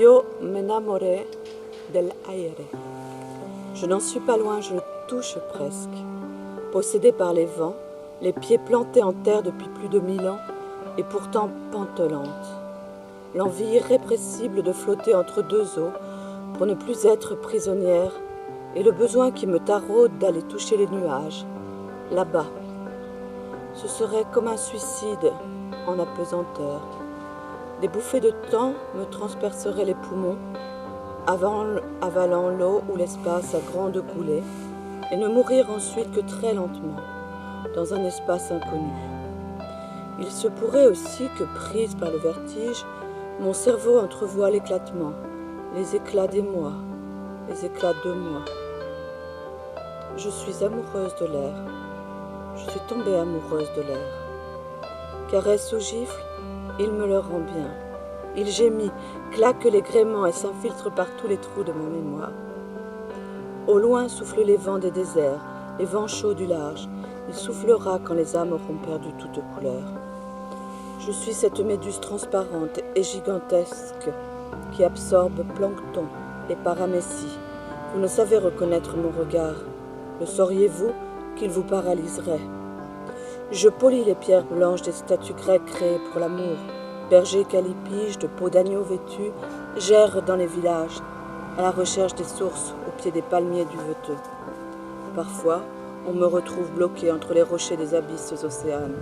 Yo me enamoré del aire. Je n'en suis pas loin, je le touche presque. Possédé par les vents, les pieds plantés en terre depuis plus de 1000 ans, et pourtant pantelante. L'envie irrépressible de flotter entre deux eaux pour ne plus être prisonnière, et le besoin qui me taraude d'aller toucher les nuages, là-bas. Ce serait comme un suicide en apesanteur. Des bouffées de temps me transperceraient les poumons, avalant l'eau ou l'espace à grande coulée, et ne mourir ensuite que très lentement, dans un espace inconnu. Il se pourrait aussi que, prise par le vertige, mon cerveau entrevoie l'éclatement, les éclats des mois, les éclats de moi. Je suis amoureuse de l'air. Je suis tombée amoureuse de l'air. Caresse ou gifle, il me le rend bien. Il gémit, claque les gréements et s'infiltre par tous les trous de ma mémoire. Au loin soufflent les vents des déserts, les vents chauds du large. Il soufflera quand les âmes auront perdu toute couleur. Je suis cette méduse transparente et gigantesque qui absorbe plancton et paramécie. Vous ne savez reconnaître mon regard. Le sauriez-vous qu'il vous paralyserait? Je polis les pierres blanches des statues grecques créées pour l'amour. Bergers calipiges de peaux d'agneau vêtus gèrent dans les villages, à la recherche des sources au pied des palmiers duveteux. Parfois, on me retrouve bloqué entre les rochers des abysses océanes.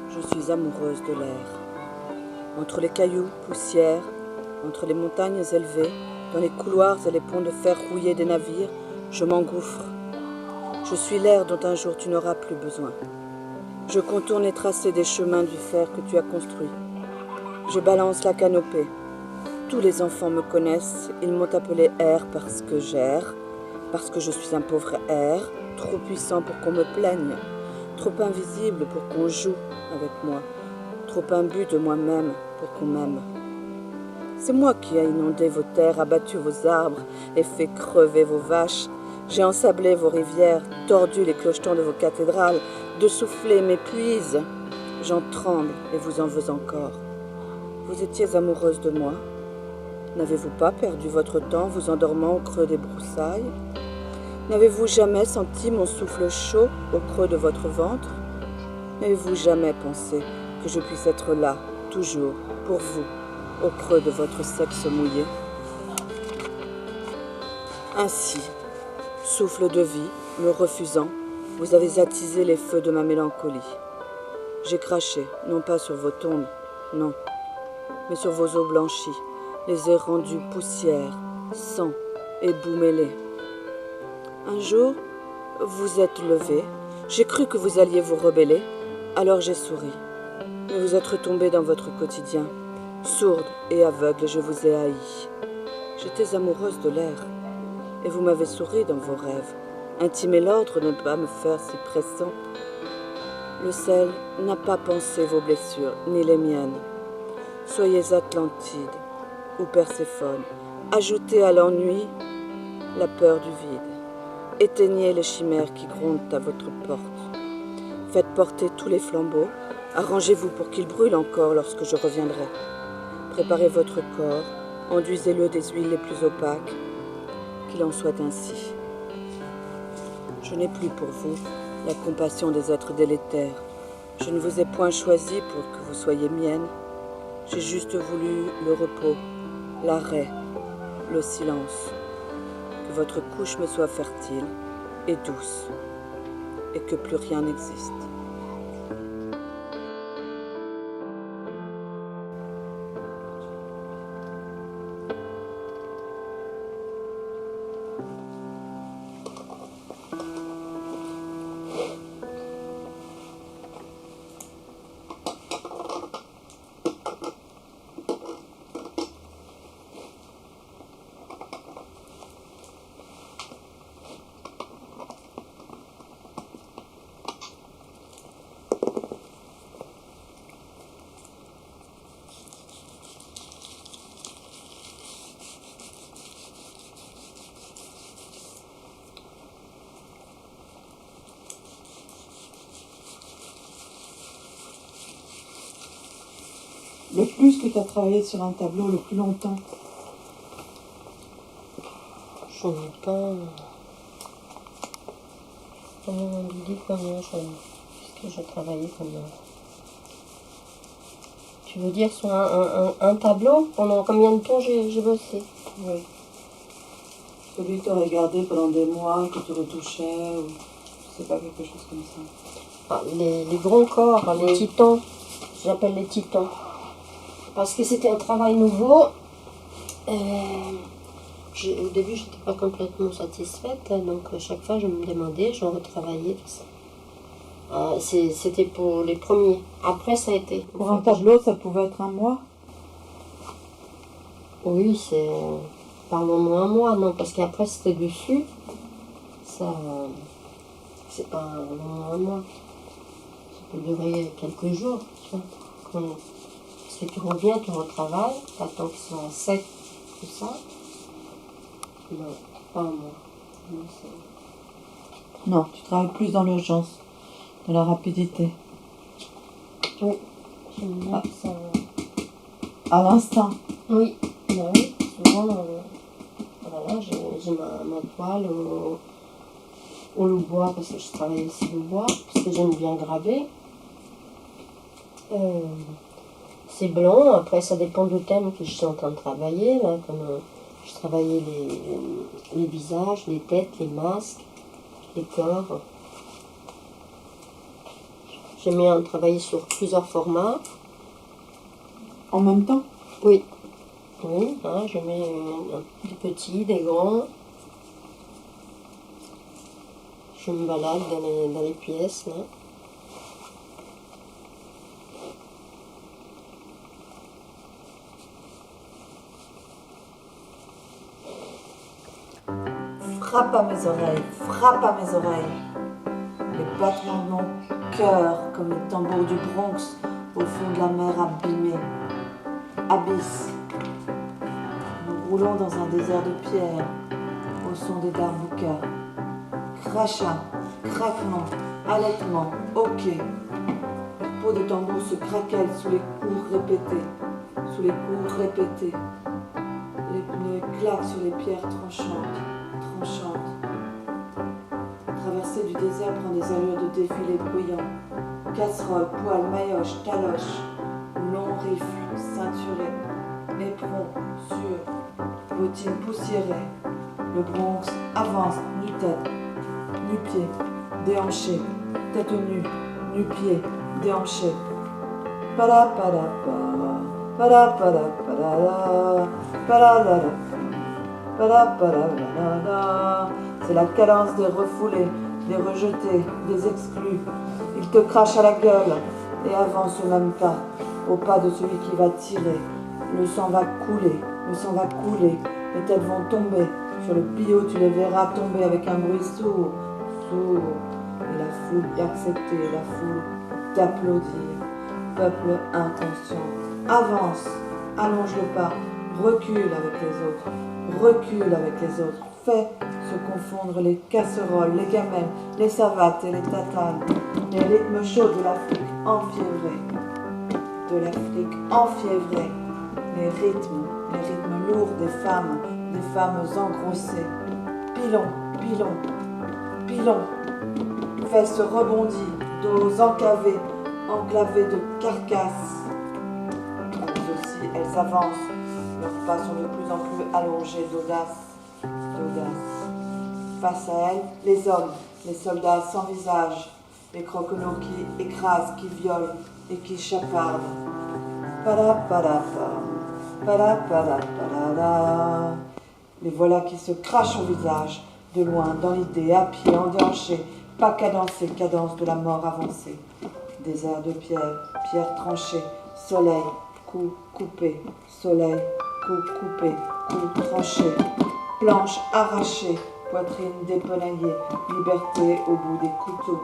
Je suis amoureuse de l'air. Entre les cailloux, poussières, entre les montagnes élevées, dans les couloirs et les ponts de fer rouillés des navires, je m'engouffre. Je suis l'air dont un jour tu n'auras plus besoin. Je contourne les tracés des chemins du fer que tu as construits. Je balance la canopée. Tous les enfants me connaissent, ils m'ont appelé air parce que j'erre, parce que je suis un pauvre air, trop puissant pour qu'on me plaigne, trop invisible pour qu'on joue avec moi, trop imbu de moi-même pour qu'on m'aime. C'est moi qui ai inondé vos terres, abattu vos arbres et fait crever vos vaches. J'ai ensablé vos rivières, tordu les clochetons de vos cathédrales, de souffler m'épuise. J'en tremble et vous en veux encore. Vous étiez amoureuse de moi. N'avez-vous pas perdu votre temps vous endormant au creux des broussailles? N'avez-vous jamais senti mon souffle chaud au creux de votre ventre? N'avez-vous jamais pensé que je puisse être là, toujours, pour vous, au creux de votre sexe mouillé? Ainsi, souffle de vie, me refusant, vous avez attisé les feux de ma mélancolie. J'ai craché, non pas sur vos tombes, non, mais sur vos eaux blanchies, les ai rendues poussière, sang et boue mêlée. Un jour, vous êtes levé, j'ai cru que vous alliez vous rebeller, alors j'ai souri. Mais vous êtes retombé dans votre quotidien, sourde et aveugle, et je vous ai haï. J'étais amoureuse de l'air, et vous m'avez souri dans vos rêves. Intimez l'ordre de ne pas me faire si pressant. Le sel n'a pas pensé vos blessures, ni les miennes. Soyez Atlantide ou Perséphone. Ajoutez à l'ennui la peur du vide. Éteignez les chimères qui grondent à votre porte. Faites porter tous les flambeaux. Arrangez-vous pour qu'ils brûlent encore lorsque je reviendrai. Préparez votre corps. Enduisez-le des huiles les plus opaques. Qu'il en soit ainsi. Je n'ai plus pour vous la compassion des êtres délétères. Je ne vous ai point choisi pour que vous soyez mienne. J'ai juste voulu le repos, l'arrêt, le silence. Que votre couche me soit fertile et douce, et que plus rien n'existe. Le plus que tu as travaillé sur un tableau le plus longtemps? J'en ai pas... Comment on dit combien qu'est-ce que j'ai travaillé combien? Tu veux dire sur un tableau? Pendant combien de temps j'ai bossé? Oui. Celui que tu aurais gardé pendant des mois, que tu retouchais, ou je sais pas, quelque chose comme ça. Ah, les grands corps, les titans, j'appelle les titans. Parce que c'était un travail nouveau. Au début, je n'étais pas complètement satisfaite, donc chaque fois je me demandais, je retravaillais tout ça. C'était pour les premiers. Après, ça a été. Pour un tableau, ça pouvait être un mois? Oui, c'est. Parlons-nous un mois, non, parce qu'après c'était dessus. Ça. C'est pas un mois. Ça peut durer quelques jours, tu vois. Parce que tu reviens, tu retravailles, tu attends que ce soit sec, tout ça. Non, pas un mois. Non, tu travailles plus dans l'urgence, dans la rapidité. Oui, j'aime bien ça. À l'instant. Oui, ben oui, souvent, voilà, j'ai ma toile au loup-bois, parce que je travaille aussi le bois, parce que j'aime bien graver. C'est blanc, après ça dépend du thème que je suis en train de travailler, là, comme je travaillais les visages, les têtes, les masques, les corps. J'aime bien travailler sur plusieurs formats. En même temps? Oui. Oui, hein, je mets des petits, des grands. Je me balade dans les pièces, là. Frappe à mes oreilles, frappe à mes oreilles. Les battements de mon cœur comme les tambours du Bronx au fond de la mer abîmée. Abysse. Nous roulons dans un désert de pierre au son des darboukas. Crachat, craquement, halètement, hoquet. Les peaux de tambour se craquellent sous les coups répétés, sous les coups répétés. Les pneus claquent sur les pierres tranchantes. Traversée du désert prend des allures de défilé bruyant. Casserole, poêle, maillotche, taloche, long rifle, ceinturé, éperon, sûr, bottines poussiérées. Le Bronx avance, nu-tête, nu-pied, déhanché, tête nue, nu-pied, déhanché. Pada-pada-pa, pada-pada-pada-da, pada-da-da. C'est la cadence des refoulés, des rejetés, des exclus. Ils te crachent à la gueule et avancent au même pas, au pas de celui qui va tirer. Le sang va couler, les têtes vont tomber. Sur le billot, tu les verras tomber avec un bruit sourd. Et la foule d'accepter, la foule d'applaudir. Peuple inconscient, avance, allonge le pas, recule avec les autres, fais se confondre les casseroles, les gamelles, les savates et les tatanes, les rythmes chauds de l'Afrique enfiévrée, les rythmes lourds des femmes engrossées, pilon, fesses rebondies, dos enclavés de carcasses. Elles aussi, elles avancent. Leurs pas sont de plus en plus allongés d'audace. Face à elles, les hommes, les soldats sans visage, les croquenots qui écrasent, qui violent et qui chapardent. Les voilà qui se crachent au visage, de loin, dans l'idée, à pied, endianchés, pas cadencés, cadence de la mort avancée. Désert de pierre tranchée, soleil, coup coupé, soleil, coup coupé, coup tranché, planche arrachée, poitrine dépenaillée, liberté au bout des couteaux.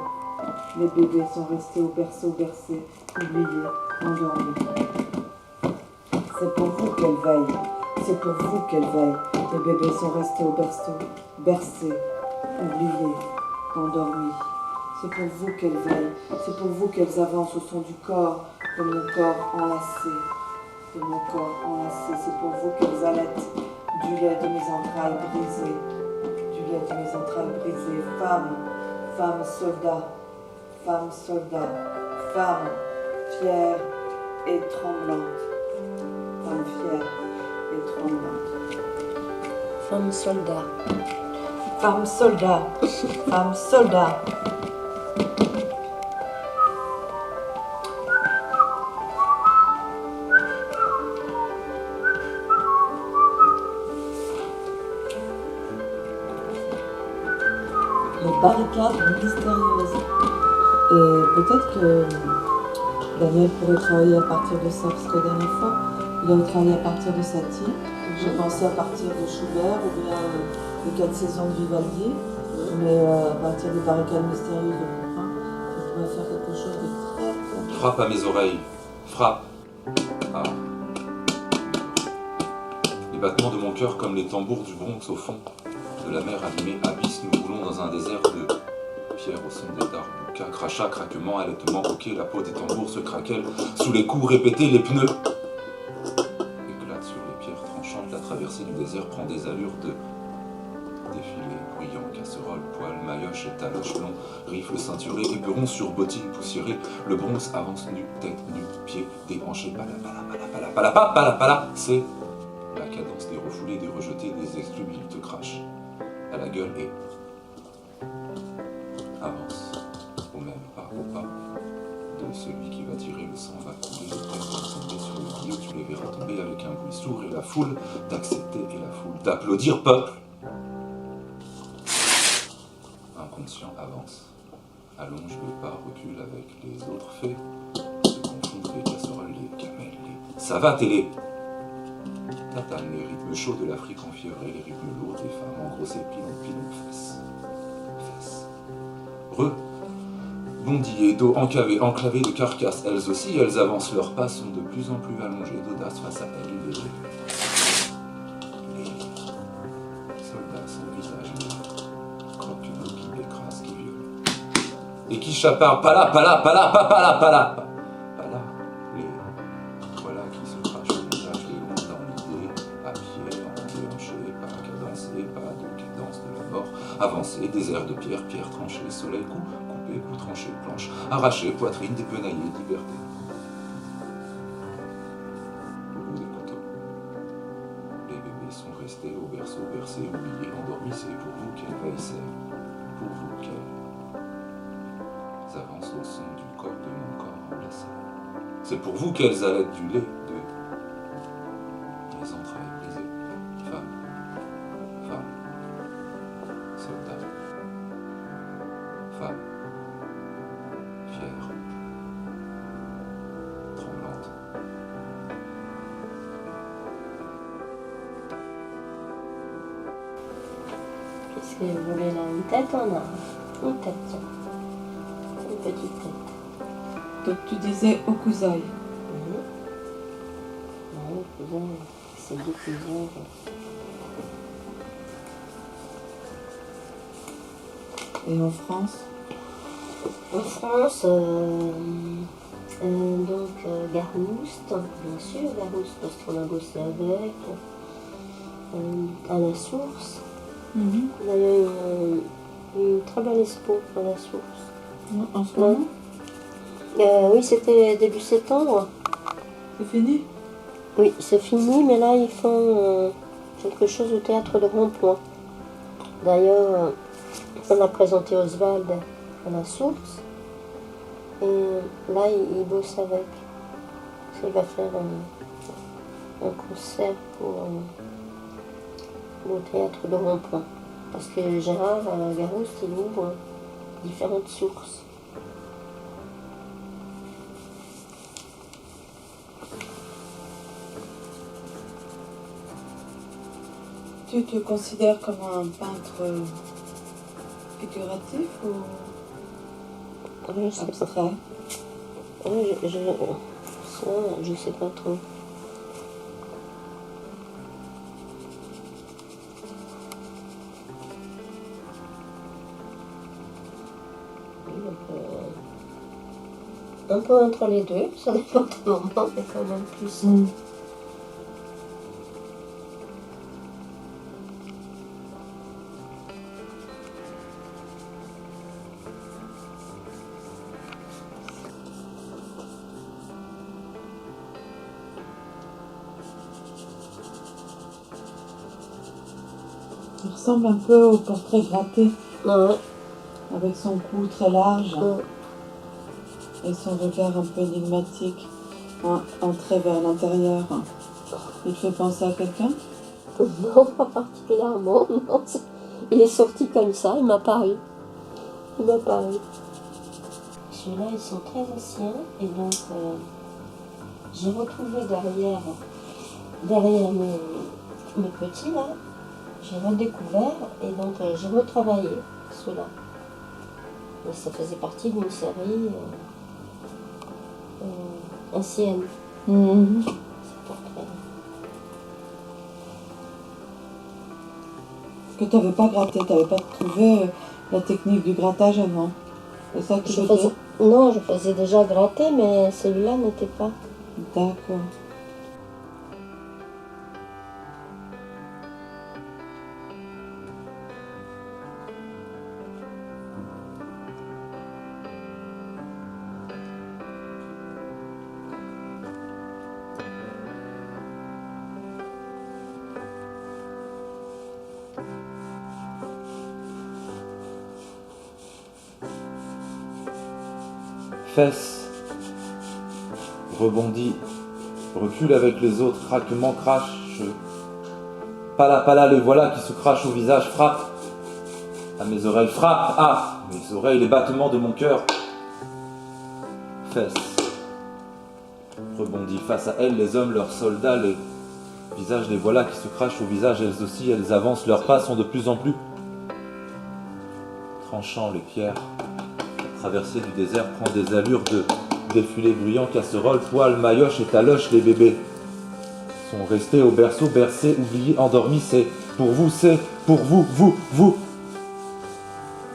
Les bébés sont restés au berceau bercés, oubliés, endormis. C'est pour vous qu'elle veille, Les bébés sont restés au berceau, bercés, oubliés, endormis. C'est pour vous qu'elles veillent, c'est pour vous qu'elles avancent au son du corps, de mon corps enlacé. de mon corps enlacé, c'est pour vous qu'elles allaitent du lait de mes entrailles brisées, du lait de mes entrailles brisées. Femme, femme soldat, femme soldat, femme fière et tremblante, femme fière et tremblante. Femme soldat. Femme soldat, femme soldat. Les barricades mystérieuses. Et peut-être que Daniel pourrait travailler à partir de ça, parce que la dernière fois, il avait travaillé à partir de Satie. Je pensais à partir de Schubert ou bien les 4 saisons de Vivaldi, mais à partir des barricades mystérieuses de Couperin, il pourrait faire quelque chose de très... Frappe à mes oreilles, frappe. Ah. Les battements de mon cœur comme les tambours du Bronx au fond de la mer animée abysse, nous roulons dans un désert de pierre au son des darboukas, crachats, craquements, allaitements, hoquets, la peau des tambours se craquelle sous les coups répétés, les pneus éclatent sur les pierres tranchantes, la traversée du désert prend des allures de défilé, bruyant, casserole, poêle, maillotche et taloche long, rifle ceinturé, éperon sur bottines poussiérées, le Bronx avance nu, tête nue, pieds déhanchés, pala, c'est la cadence des refoulés, des rejetés, des exclus, il te crache à la gueule et avance au même pas, au pas de celui qui va tirer le sang, va couler, les têtes vont tomber sur le milieu, tu les verras tomber avec un bruit sourd et la foule d'accepter et la foule d'applaudir, peuple. Inconscient avance, allonge le pas, recule avec les autres faits, se confondent les casseroles, les gamelles, les savates et les tatanes, les rythmes chauds de l'Afrique enfiévrée, les rythmes lourds des femmes engrossées, pilon, fesses. Bondillées, dos enclavées de carcasses, elles aussi, elles avancent, leurs pas sont de plus en plus allongés, d'audace face à elles, les soldats sans visage, les croque-nous qui écrasent, qui violent, et qui chaparent, pala, les voilà qui se crachent au visage, les longs dans l'idée, à pied, en déhanché, pas cadencé, pas de cadence de la mort, avancé, désert de pierre tranchée, soleil, coup tranché, planche, arraché, poitrine, dépenaillée, liberté. Au bout des couteaux, les bébés sont restés au berceau, bercés, oubliés, endormis, c'est pour vous qu'elles veillent, pour vous qu'elles avancent au son du corps de mon corps enlacé. C'est pour vous qu'elles allaitent du lait, de mes entrailles brisées. Femme, soldat, femme. Fière, tremblante. Qu'est-ce que vous voulez là? Une tête? On a une tête, tiens. Une petite tête. Donc tu disais Okuzai. Non, Okuzai, c'est deux cousins. Et en France? En France, Garouste, bien sûr, Garouste, parce qu'on a bossé avec, à la Source. D'ailleurs, une très belle expo à la Source. En ce moment? Oui, c'était début septembre. C'est fini? Oui, c'est fini, mais là, ils font quelque chose au théâtre de Rond-Point. D'ailleurs, on a présenté Oswald à la Source. Et là, il bosse avec. Il va faire un concert pour le théâtre de Rond-Point. Parce que Gérard Garouste, il ouvre différentes sources. Tu te considères comme un peintre figuratif ou Oui, je sais pas. abstrait? Oui, ça, je sais pas trop. Un peu entre les deux, ça dépend du moment, mais quand même plus ressemble un peu au portrait gratté, Ouais. avec son cou très large Ouais. et son regard un peu énigmatique, entré vers l'intérieur. Il te fait penser à quelqu'un? Non, pas particulièrement. Non. Il est sorti comme ça, il m'a paru. Il m'a paru. Ceux-là, ils sont très anciens et donc j'ai retrouvé derrière mes petits là, j'ai redécouvert et donc j'ai retravaillé ceux-là. Et ça faisait partie d'une série ancienne. Mhm. Ces portraits. Que tu n'avais pas gratté, tu n'avais pas trouvé la technique du grattage avant. C'est ça que tu veux dire? Non, je faisais déjà gratter, mais celui-là n'était pas. D'accord. Fesses, rebondit, recule avec les autres, craquement, crache. Pas là, les voilà qui se crachent au visage, frappe. À mes oreilles, frappe, ah, mes oreilles, les battements de mon cœur. Fesses, rebondit, face à elles, les hommes, leurs soldats, les visages, les voilà qui se crachent au visage, elles aussi, elles avancent, leurs pas sont de plus en plus tranchants, les pierres. Traversée du désert prend des allures de défilé bruyant, casserole, poêle, maillotche et taloche, les bébés sont restés au berceau, bercés, oubliés, endormis, c'est pour vous, vous,